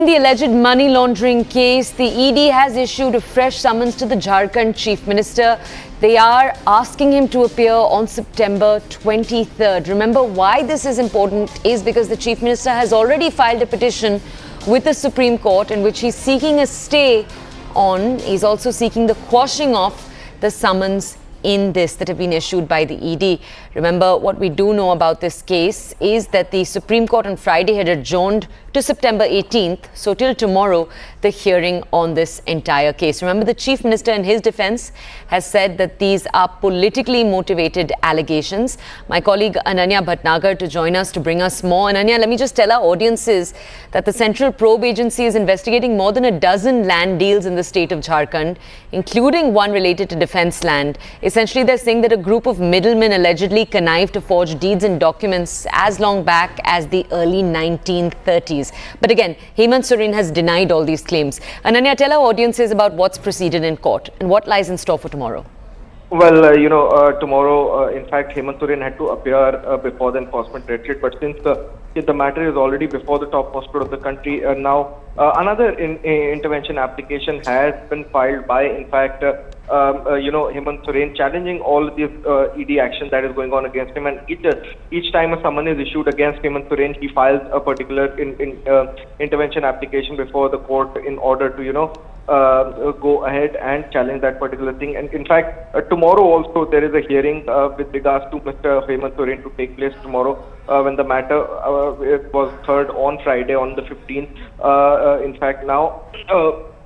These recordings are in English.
In the alleged money laundering case, the ED has issued a fresh summons to the Jharkhand Chief Minister. They are asking him to appear on September 23rd. Remember, why this is important is because the Chief Minister has already filed a petition with the Supreme Court in which he's seeking a stay on. He's also seeking the quashing of the summons in this that have been issued by the ED. Remember, what we do know about this case is that the Supreme Court on Friday had adjourned to September 18th. So till tomorrow, the hearing on this entire case. Remember, the Chief Minister in his defense has said that these are politically motivated allegations. My colleague Ananya Bhatnagar to join us to bring us more. Ananya, let me just tell our audiences that the Central Probe Agency is investigating more than a dozen land deals in the state of Jharkhand, including one related to defense land. Essentially, they're saying that a group of middlemen allegedly connived to forge deeds and documents as long back as the early 1930s. But again, Hemant Soren has denied all these claims. Ananya, tell our audiences about what's proceeded in court and what lies in store for tomorrow. Well, tomorrow, in fact, Hemant Soren had to appear before the enforcement directorate, but since the matter is already before the topmost court of the country, now another intervention application has been filed by, in fact, Hemant Soren, challenging all this ED action that is going on against him. And each time a summon is issued against Hemant Soren, he files a particular intervention application before the court in order to, go ahead and challenge that particular thing. And in fact, tomorrow also there is a hearing with regards to Mr. Hemant Soren to take place tomorrow when the matter was heard on Friday on the 15th. In fact, now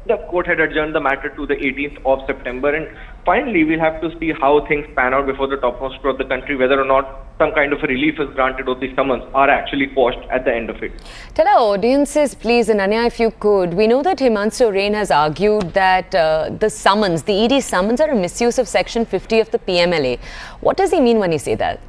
the court had adjourned the matter to the 18th of September, and finally we'll have to see how things pan out before the topmost court of the country, whether or not some kind of a relief is granted or the summons are actually quashed at the end of it. Tell our audiences, please, Ananya, if you could. We know that Hemant Soren has argued that the ED summons are a misuse of Section 50 of the PMLA. What does he mean when he say that?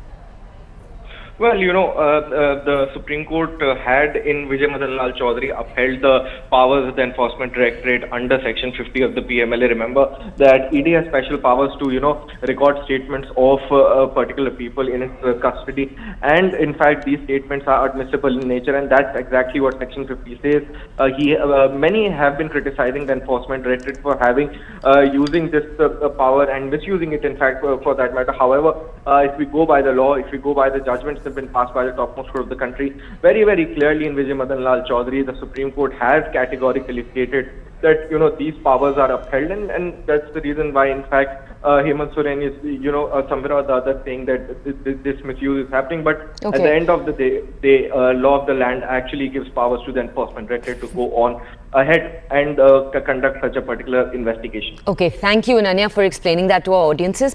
Well, the Supreme Court had in Vijay Madan Lal Chaudhary upheld the powers of the Enforcement Directorate under Section 50 of the PMLA. Remember that ED has special powers to, record statements of particular people in its custody. And in fact, these statements are admissible in nature, and that's exactly what Section 50 says. Many have been criticizing the Enforcement Directorate for using this power and misusing it, in fact, for that matter. However, if we go by the law, if we go by the judgments have been passed by the topmost court of the country, very, very clearly in Vijay Madan Lal Chaudhary, the Supreme Court has categorically stated that, these powers are upheld, and that's the reason why, in fact, Hemant Soren is, somewhere or the other saying that this misuse is happening. But at the end of the day, the law of the land actually gives powers to the Enforcement Directorate to go on ahead and conduct such a particular investigation. Okay, thank you, Ananya, for explaining that to our audiences.